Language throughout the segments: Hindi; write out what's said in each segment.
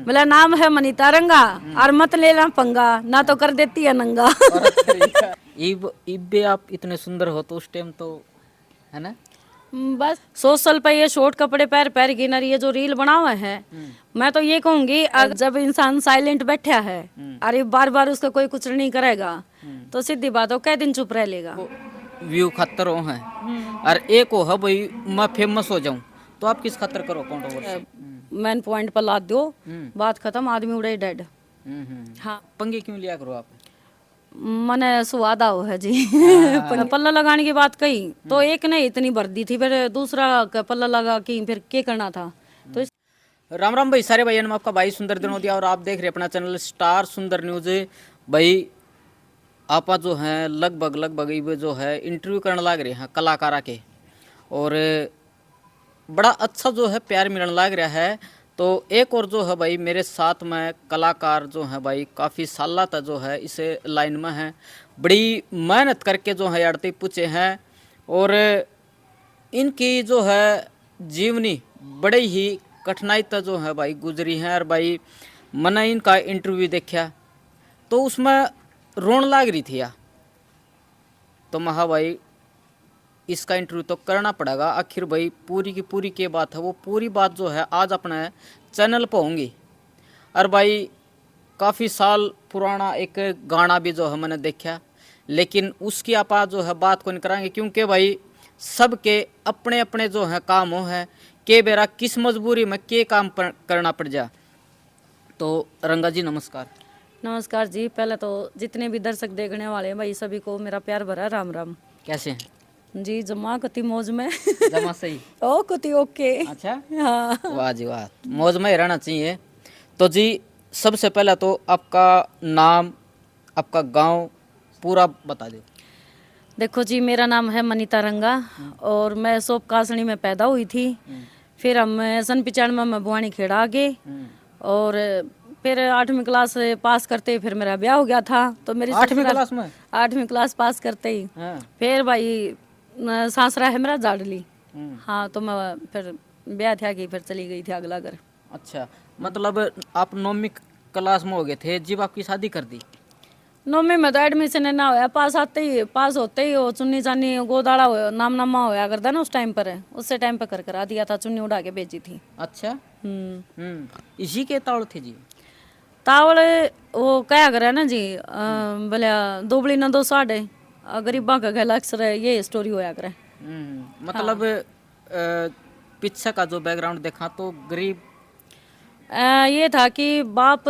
मेरा नाम है मनीता रंगा और मत लेना पंगा ना तो कर देती है नंगा। इब भी आप इतने सुंदर हो तो उस टाइम तो है ना। बस सोशल पे ये शॉर्ट कपड़े पैर पैर गिनर ये जो रील बना हुआ है, मैं तो ये कहूंगी जब इंसान साइलेंट बैठा है अरे बार बार उसका कोई कुछ नहीं करेगा तो सीधी बात हो कई दिन चुप रह लेगा। व्यू खातर हो है और एक हो है भाई मैं फेमस हो जाऊं तो आप किस खातर करो कंट्रोवर्सी। मैन पॉइंट पर लाद दो, बात खत्म, आदमी उड़े डेड। हाँ पंगे क्यों लिया करो आप। मने स्वाद आओ है जी। पल्ला लगाने की बात कही तो एक ने इतनी भर दी थी, फिर दूसरा का पल्ला लगा कि फिर क्या करना था तो राम राम भाई सारे भाइयों में आपका भाई सुंदर दिन दिया और आप देख रहे अपना चैनल स्टार सुंदर न्यूज। भाई आपा जो है लगभग ये जो है इंटरव्यू करने लग रहे हैं कलाकारा के और बड़ा अच्छा जो है प्यार मिलने लग रहा है। तो एक और जो है भाई मेरे साथ में कलाकार जो है भाई काफ़ी साल तक जो है इस लाइन में है, बड़ी मेहनत करके जो है आड़ती पूछे हैं और इनकी जो है जीवनी बड़े ही कठिनाई तक जो है भाई गुजरी है। और भाई मैंने इनका इंटरव्यू देखा तो उसमें रोन लाग रही थी या तो महा भाई इसका इंटरव्यू तो करना पड़ेगा। आखिर भाई पूरी की पूरी के बात है वो पूरी बात जो है आज अपने चैनल पर होंगी। और भाई काफ़ी साल पुराना एक गाना भी जो है मैंने देखा लेकिन उसकी आप जो है बात को नहीं कराएंगे क्योंकि भाई सबके अपने अपने जो है काम हो है के बेरा किस मजबूरी में के काम करना पड़ जा। तो रंगा जी नमस्कार। नमस्कार जी। पहले तो जितने भी दर्शक देखने वाले हैं भाई सभी को मेरा प्यार भरा राम राम। कैसे हैं जी जमा कति मौज में। जमा सही ओ कति ओके। अच्छा हाँ वाह जी वाह मौज में ही रहना चाहिए। तो जी सबसे पहले तो आपका नाम आपका गांव पूरा बता दो। देखो जी मेरा नाम है मनीता रंगा और मैं सोप कासनी में पैदा हुई थी। फिर हम सन 95 में बुआनी खेड़ा आ गए और फिर 8वीं क्लास पास करते ही फिर मेरा ब्याह हो गया था। तो मेरी 8वीं क्लास में 8वीं क्लास पास करते ही फिर भाई सासरा है मेरा जाडली। हाँ तो मैं फिर ब्याह था कि फिर चली गई थी अगला घर। अच्छा मतलब आप 9वीं क्लास में हो गए थे जब आपकी शादी कर दी। 9वीं में तो एडमिशन ना होया, पास होते ही वो चुन्नी चानी गोदाड़ा हो नामा होया करता ना उस टाइम पर है, उससे टाइम पर कर करा दिया था, चुन्नी उड़ा के भेजी थी। अच्छा इसी के तावड़ थे जी तावड़ वो क्या करे ना जी बोले दोबड़ी न दो साढ़े गरीबा का गला अक्सर ये स्टोरी होया करे। मतलब पीछे का जो बैकग्राउंड देखा तो गरीब ये था कि बाप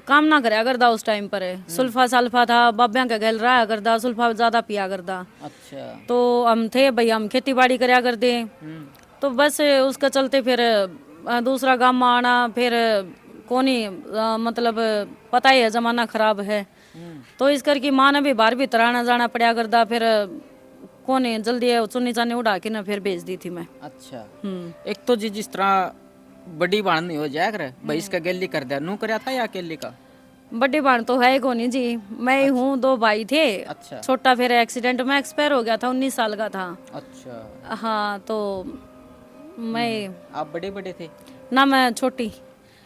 काम ना करे करदा उस टाइम पर है, सुल्फा सल्फा था बाब्या का गल रहा करदा, सुल्फा ज्यादा पिया करदा। अच्छा तो हम थे भाई हम खेती बाड़ी करया करते तो बस उसका चलते फिर दूसरा गांव में आना फिर कोनी मतलब पता ही है जमाना खराब है तो इस करके माँ ने भी बाहर भी तराना जाना पड़ा करदा। फिर कोनी जल्दी चुन्नी चानी उड़ा के ना फिर भेज दी थी मैं। अच्छा एक तो जी जिस तरह बड़ी बाण नहीं हो जाया करे भाई इसका गैली कर दिया नू करया था या अकेले का। बड़ी बाण तो है कोनी जी मैं ही हूँ, 2 भाई थे। अच्छा छोटा फिर एक्सीडेंट में एक्सपायर हो गया था, 19 साल का था। अच्छा हाँ तो मैं आप बड़े बड़े थे ना मैं छोटी।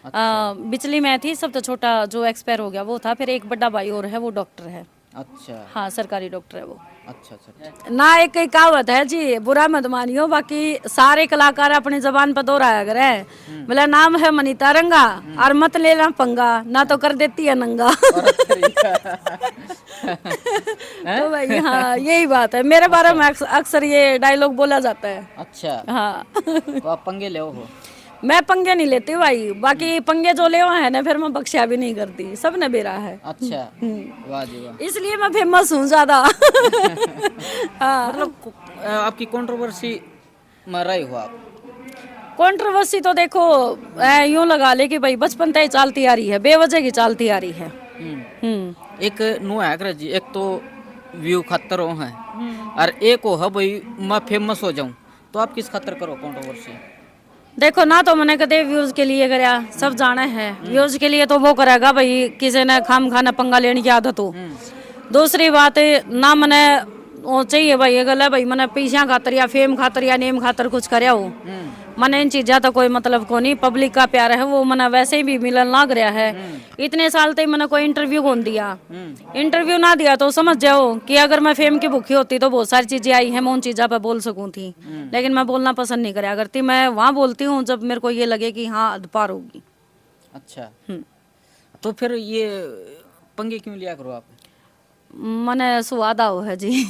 अच्छा। बिचली मैं थी, सब तो छोटा जो एक्सपायर हो गया वो था। फिर एक बड़ा भाई और है वो डॉक्टर है। अच्छा हाँ सरकारी डॉक्टर है वो। अच्छा अच्छा ना एक कई कहावत है जी बुरा मत मानियो बाकी सारे कलाकार अपनी जबान पर दोहराया करे। मेरा नाम है मनीता रंगा और मत लेना पंगा ना तो कर देती है नंगा। तो भाई हाँ यही बात है मेरे बारे में अक्सर ये डायलॉग बोला जाता है। अच्छा हाँ तो आप पंगे ले हो। मैं पंगे नहीं लेती भाई, बाकी पंगे जो ले है ना फिर मैं बख्शिया भी नहीं करती, सब ने बेरा है। अच्छा वाह जी वाह इसलिए मैं फेमस हूँ ज्यादा। हाँ मतलब आपकी कंट्रोवर्सी में रही हो आप। कंट्रोवर्सी तो देखो यूं लगा ले कि भाई बचपन से ही चलती आ रही है, बेवजह की चलती आ रही है। एक नो है जी एक तो व्यू खातर हो है और एक हो है भाई मैं फेमस हो जाऊं तो आप किस खातर करो कंट्रोवर्सी। देखो ना तो मैंने कदे व्यूज के लिए कराया, सब जाना है व्यूज के लिए तो वो करेगा भाई किसी ने खाम खाना पंगा लेने की आदत हो। दूसरी बात ना मैंने वो चाहिए भाई, ये गल है भाई, मैंने पैसा खातर या फेम खातर या नेम खातर कुछ करया हो, मैंने इन चीजा तो कोई मतलब को नहीं। पब्लिक का प्यार है वो मैंने वैसे भी मिलन लाग रहा है। इतने साल तक मैंने कोई इंटरव्यू कौन दिया, इंटरव्यू ना दिया तो समझ जाओ कि अगर मैं फेम की भूखी होती तो बहुत सारी चीजें आई हैं, मैं उन चीजा पे बोल सकूं थी, लेकिन मैं बोलना पसंद नहीं कराया करती। मैं वहाँ बोलती हूँ जब मेरे को ये लगे कि हाँ हद पार होगी। अच्छा, तो फिर ये पंगे क्यों लिया करो आप? मने स्वाद आओ है जी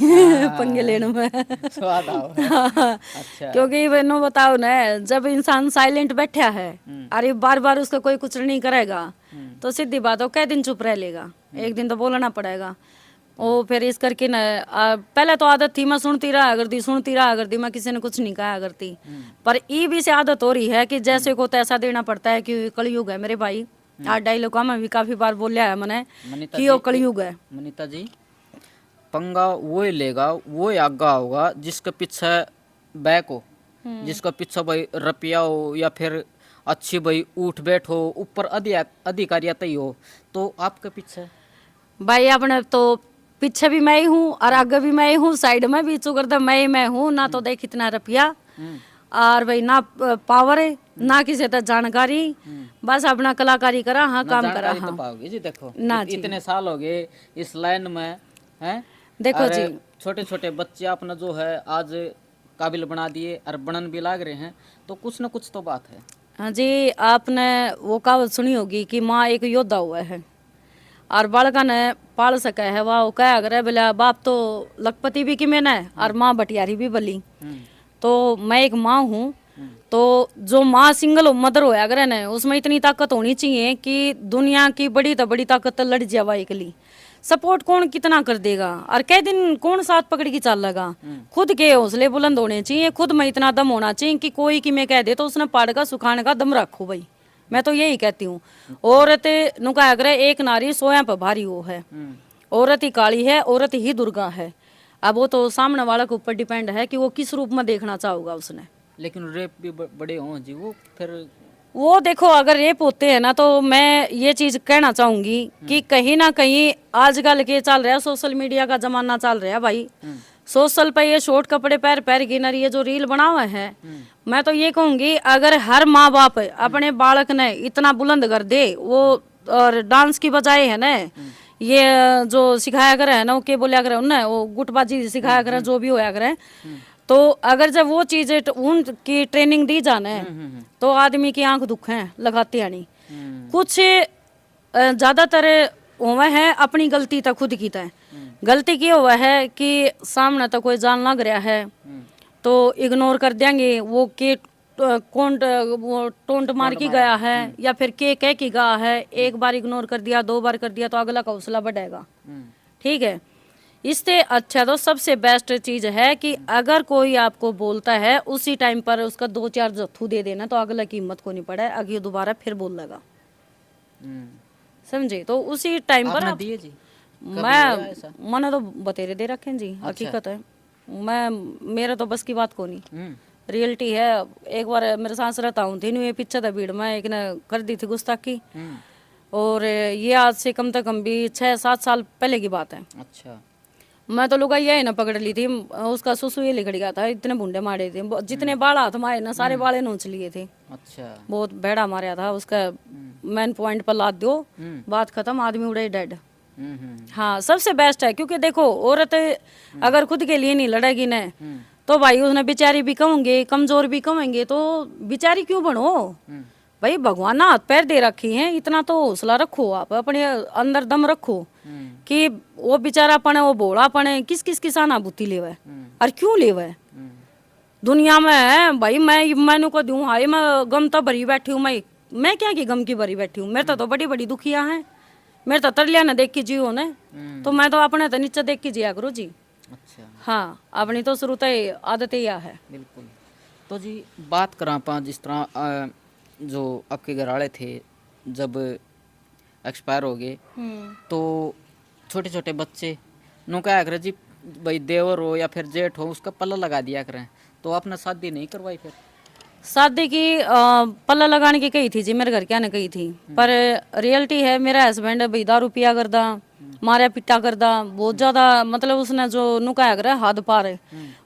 पंगे लेने में स्वाद आओ है। अच्छा, क्योंकि मैंने बताओ ना, जब इंसान साइलेंट बैठा है अरे बार बार उसका कोई कुछ नहीं करेगा तो सीधी बात हो कै दिन चुप रह लेगा, एक दिन तो बोलना पड़ेगा। वो फिर इस करके न पहले तो आदत थी मैं सुनती रहा करती, मैं किसी ने कुछ नहीं कहा करती, पर ई भी से आदत हो रही है कि जैसे को तैसा देना पड़ता है कि कलयुग है मेरे भाई। आज डायलॉग में भी काफी बार बोलिया है मैंने कि वो कलयुग है। मनीता जी, पंगा वो ही लेगा, वो ही आगा होगा जिसके पीछे बैक हो, जिसका पीछे भाई रुपया हो या फिर अच्छी भाई उठ बैठ हो, ऊपर अधिकारियत ही हो, तो आपके पीछे भाई अपने तो पीछे भी मैं ही हूँ और आगे भी मैं ही हूँ, साइड में भी चुकर मैं हूँ ना। तो देख इतना रुपया और भाई ना पावर है ना किसी तक जानकारी, बस अपना कलाकारी करा हाँ काम करा हाँ। तो पाओगे जी, देखो ना जी। इतने साल हो गए इस लाइन में हैं, देखो जी छोटे छोटे बच्चे अपना जो है आज काबिल बना दिए और बनन भी लाग रहे हैं, तो कुछ ना कुछ तो बात है। हाँ जी, आपने वो कहावत सुनी होगी कि माँ एक योद्धा हुआ है और बालका ने पाल सका है, वाह वो क्या अगर बोला बाप तो लखपति भी कि मैंने और माँ बटियारी भी बली। तो मैं एक माँ हूँ, तो जो माँ सिंगल मदर होया करे ना उसमें इतनी ताकत होनी चाहिए कि दुनिया की बड़ी तो बड़ी ताकत लड़ जावा एकली, सपोर्ट कौन कितना कर देगा और कई दिन कौन साथ पकड़ के चल लगा। खुद के हौसले बुलंद होने चाहिए, खुद में इतना दम होना चाहिए कि कोई कि मैं कह दे तो उसने पाड़ का सुखाने का दम रखो भाई, मैं तो यही कहती हूँ। औरत नुका अगर एक नारी सोया पर भारी हो है, औरत ही काली है, औरत ही दुर्गा है। अब वो तो सामने वाला के ऊपर डिपेंड है कि वो किस रूप में देखना चाहोगा उसने। लेकिन रेप भी बड़े हों जी, वो फिर वो देखो अगर रेप होते हैं ना तो मैं ये चीज कहना चाहूंगी कि कहीं ना कहीं आजकल के चल रहा है, सोशल मीडिया का जमाना चल रहा है भाई, सोशल पे ये शॉर्ट कपड़े पैर पैर गिनर ये जो रील बना हुआ है, मैं तो ये कहूंगी अगर हर माँ बाप अपने बालक ने इतना बुलंद कर दे वो, और डांस की बजाय है ना ये जो सिखाया करे है ना वो के बोलिया करे ना वो गुटबाजी सिखाया करे जो भी होया करे, तो अगर जब वो चीजें उनकी ट्रेनिंग दी जाना है तो आदमी की आंख दुख है लगाते नहीं। कुछ ज्यादातर हुआ है अपनी गलती तक खुद की तय गलती की हुआ है कि सामने तो कोई जान लग रहा है तो इग्नोर कर देंगे, वो के कौन वो टोंट मार की गया है या फिर के कह की गया है, एक बार इग्नोर कर दिया दो बार कर दिया तो अगला का हौसला बढ़ेगा। ठीक है, इससे अच्छा तो सबसे बेस्ट चीज है कि अगर कोई आपको बोलता है उसी टाइम पर उसका 2-4 जत्थू दे देना तो अगला की हिम्मत को नहीं पड़े, अगली दोबारा फिर बोल लगा, समझे। तो उसी टाइम पर दिए जी, मैंने तो बतेरे दे रखे जी। हकीकत है, मैं मेरा तो बस की बात को नहीं, रियलिटी है। एक बार मेरे साथ रहता हूँ थी ये पीछे था भीड़ में एक ने कर दी थी गुस्ताखी, और ये आज से कम से कम भी 6-7 साल पहले की बात है। अच्छा, मैं तो लुगाई यही ना पकड़ ली थी, उसका सुसु ये लिखड़ गया था, इतने भुंडे मारे थे, जितने बाल हाथ मारे ना सारे बाले नोच लिए थे। अच्छा, बहुत बेड़ा मारा था उसका, मेन पॉइंट पर लाद दो बात खत्म, आदमी उड़े डेड। हाँ सबसे बेस्ट है, क्योंकि देखो औरत अगर खुद के लिए नहीं लड़ेगी ना तो भाई उसने बेचारी भी कहोगे कमजोर भी कहेंगे तो बेचारी क्यों बनो भाई, भगवान ने हाथ पैर दे रखी हैं, इतना तो हौसला रखो, आप अपने अंदर दम रखो कि वो बेचारा पने वो बोला पने किस किस की सहानुभूति लेवे और क्यों लेवे दुनिया में है भाई। मैंने को दूं हाय मैं गम तो भरी बैठी हूँ, मैं क्या की गम की भरी बैठी हूँ, मेरे तो बड़ी बड़ी दुखिया हैं, मेरे तो तरलिया ना देख के जियो ने, तो मैं तो अपने तो नीचे देख के जिया करो जी। अच्छा, हाँ अपनी तो शुरू से आदत ही है। बिल्कुल। तो जी बात करा पा जिस तरह जो आपके घरवाले थे जब एक्सपायर हो गए तो छोटे छोटे बच्चे नो क्या करें जी, भाई देवर हो या फिर जेठ हो उसका पल्ला लगा दिया करें, तो आपने शादी नहीं करवाई? फिर शादी की पल्ला लगाने की कही थी जी, मेरे घर क्या ने कही थी, पर रियलिटी है मेरा हस्बैंड भाई दारू पिया करदा, मारा पिटा करदा बहुत ज्यादा, मतलब उसने जो नुकाया करा हद पार है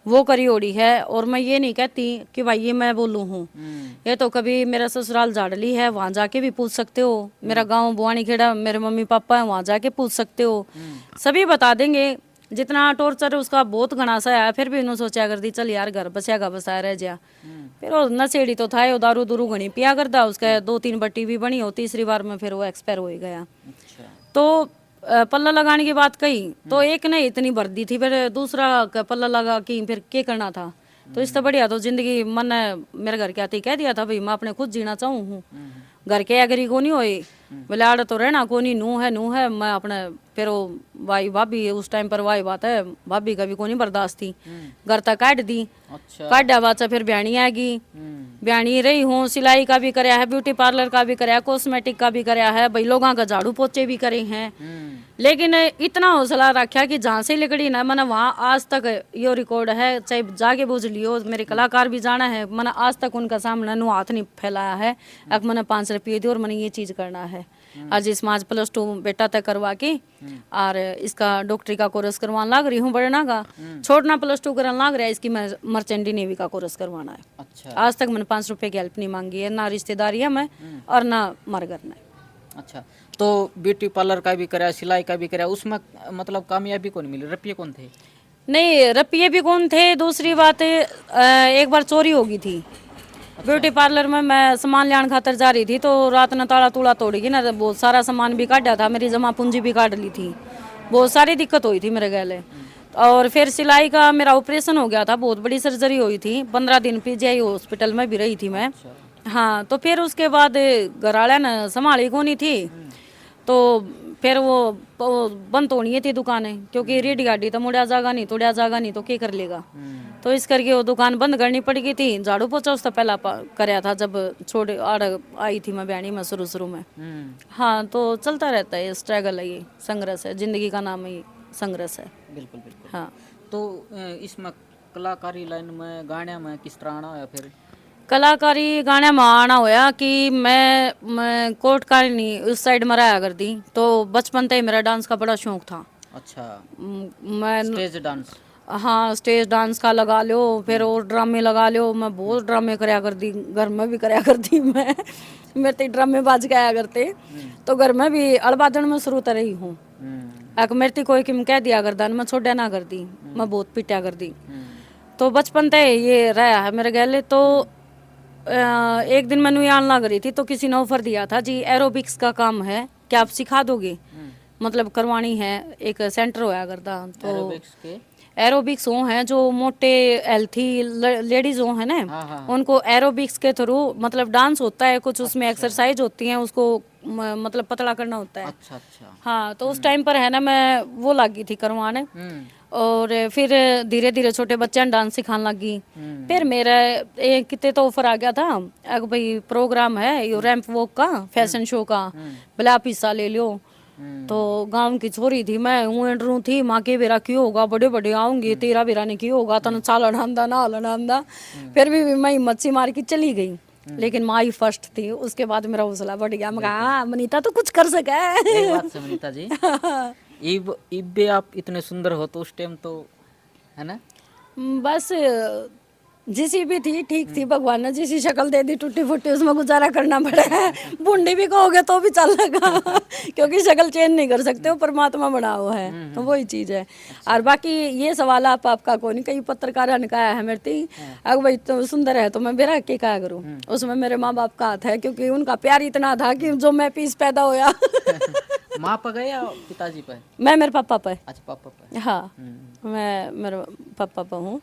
वो करी ओड़ी है। और मैं ये नहीं कहती कि भाई ये मैं बोलूँ हूँ, ये तो कभी मेरा ससुराल झाड़ली है, वहाँ जाके भी पूछ सकते हो। मेरा गाँव बुआनी खेड़ा, मेरे मम्मी पापा है, वहाँ जाके पूछ सकते हो, सभी बता देंगे। जितना टॉर्चर उसका बहुत घना सा है, फिर भी उन्होंने सोचा कर दी चल यार घर बचेगा बसाया रह जा। फिर वो नशेड़ी तो था, वो दारू दूरू घनी पिया करता, उसके 2-3 बट्टी भी बनी हो, तीसरी बार में फिर वो एक्सपायर हो ही गया। तो पल्ला लगाने की बात कही तो एक ने इतनी भर दी थी, फिर दूसरा का पल्ला लगा कि फिर क्या करना था। तो इससे बढ़िया तो जिंदगी मन मेरे घर के आते ही कह दिया था भाई मैं अपने खुद जीना चाहूँ हूँ, घर के अगर को नहीं होए बोले आड़ तो रहना को नहीं, नू है मैं अपने। फिर वो भाई भाभी उस टाइम पर वाई बात है, भाभी का भी को नहीं बर्दाश्त थी, घर तक काट दी। काटा बाचा फिर ब्याणी आएगी, ब्याणी रही हूँ, सिलाई का भी कराया है, ब्यूटी पार्लर का भी कराया, कॉस्मेटिक का भी कराया है, भाई लोगों का झाड़ू पोछे भी करे हैं। लेकिन इतना हौसला रखा कि जहाँ से लिकड़ी ना मैंने वहाँ आज तक यो रिकॉर्ड है, चाहे जाके बुझ लियो, मेरे कलाकार भी जाना है, मैंने आज तक उनका सामने नु हाथ नहीं फैलाया है। अब मैंने 5 रुपये दी और मैंने ये चीज करना है। आज इसमें आज +2 बेटा तक करवा के और इसका डॉक्टरी का कोर्स करवाने लग रही हूँ, बढ़ना का छोड़ना +2 करने लग रहा है, इसकी मैं मर्चेंडी नेवी का कोर्स करवाना है। अच्छा। आज तक मैंने 5 रुपये की हेल्प नहीं मांगी है, ना रिश्तेदारी है मैं और ना मरगर ने। अच्छा, तो ब्यूटी पार्लर का भी कराया, सिलाई का भी कराया, उसमें मतलब कामयाबी कौन मिली, रुपये कौन थे? नहीं रुपये भी कौन थे, दूसरी बात एक बार चोरी हो गई थी। ब्यूटी पार्लर में मैं सामान लेने खातर जा रही थी, तो रात ने ताला तूड़ा तोड़ गई ना, बहुत सारा सामान भी काटा था, मेरी जमा पूंजी भी काट ली थी, बहुत सारी दिक्कत हुई थी मेरे गले। और फिर सिलाई का मेरा ऑपरेशन हो गया था, बहुत बड़ी सर्जरी हुई थी, 15 दिन PGI हॉस्पिटल में भी रही थी मैं। हाँ, तो फिर उसके बाद घर वाले ने संभाली को नहीं थी, तो फिर वो बंद होनी थी दुकानें, क्योंकि रेडी गाड़ी तो मुड़िया जागा नहीं, तोड़िया जागा नहीं तो क्या कर लेगा। तो इस करके वो दुकान बंद करनी पड़ गई थी। झाड़ू पोछा उससे पहला कराया था जब छोड़े आड़ आई थी मैं ब्याणी में शुरू में। हाँ, तो चलता रहता है, स्ट्रगल है, ये संघर्ष है, जिंदगी का नाम ही संघर्ष है। बिल्कुल बिल्कुल। हाँ, तो इसमें कलाकारी लाइन में गाने में किस तरह आना है? फिर कलाकारी गाने में आना होया कि मैं कोर्ट का नहीं उस साइड में रहा करती, तो बचपन से ही मेरा डांस का बड़ा शौक था। अच्छा, मैं स्टेज डांस? हाँ, स्टेज डांस का लगा लो, फिर और ड्रामे लगा लो, मैं बहुत ड्रामे कराया करती, घर में भी कराया करती मैं। मेरे तो ड्रामे बाज के आया करते, तो घर में भी अड़बादन में शुरू तर रही हूँ। अगर मेरे कोई किम कह दिया करता मैं छोड़ा ना करती, मैं बहुत पिटा करती। तो बचपन से ये रहा है मेरे गले। तो एक दिन मैंने आन लग रही थी, तो किसी ने ऑफर दिया था जी एरोबिक्स का काम है, क्या आप सिखा दोगे, मतलब करवानी है, एक सेंटर होया करता। तो एरोबिक्स वो हैं जो मोटे हेल्थी लेडीज वो है ना, उनको एरोबिक्स के थ्रू मतलब डांस होता है कुछ, उसमें एक्सरसाइज होती है, उसको मतलब पतला करना होता है। अच्छा अच्छा। हाँ, तो उस टाइम पर है ना मैं वो लगी थी करवाने, और फिर धीरे धीरे छोटे बच्चे डांस सिखाने लगी। फिर मेरा एक कितने तो ऑफर आ गया था, अगर भाई प्रोग्राम है ये रैंप वॉक का, फैशन शो का, भले आप हिस्सा ले लो। तो गांव की छोरी थी मैं, हूँ एंड्रू थी, माँ के बेरा क्यों होगा, बड़े बड़े आऊंगी, तेरा बेरा ने क्यों होगा, तन चालन आंदा ना हलन आंदा। फिर भी मैं हिम्मत से मार के चली गई, लेकिन माँ ही फर्स्ट थी। उसके बाद मेरा हौसला बढ़ गया, मैं कहा हाँ मनीता तो कुछ कर सके। बात से मनीता जी, इब भी आप इतने सुंदर हो, तो उस टाइम तो है ना, बस जिसी भी थी ठीक थी, भगवान ने जिसी शक्ल दे दी टूटी फूटी, उसमें गुजारा करना पड़ा है। बूढ़ी भी कहोगे तो भी चलेगा, क्योंकि शक्ल चेंज नहीं कर सकते, वो परमात्मा बना हुआ है, तो वही चीज है। और बाकी ये सवाल आपका कौन, कई पत्रकार ने कहा है मेरे थी, अगर भाई तो सुंदर है तो मैं बेरा के क्या करूँ, उसमें मेरे माँ बाप का हाथ है, क्योंकि उनका प्यार इतना था कि जो मैं पीस पैदा होया। माँ पर गए या पिताजी पर? मैं मेरे पापा पर। अच्छा, पापा पर। हाँ, मैं मेरे पापा पर हूँ।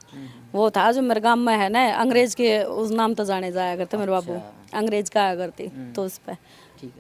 वो था जो मेरे गांव में है ना, अंग्रेज के उस नाम तो जाने जाया करते मेरे बाबू, अंग्रेज का आया करती, तो उस पर। ठीक है।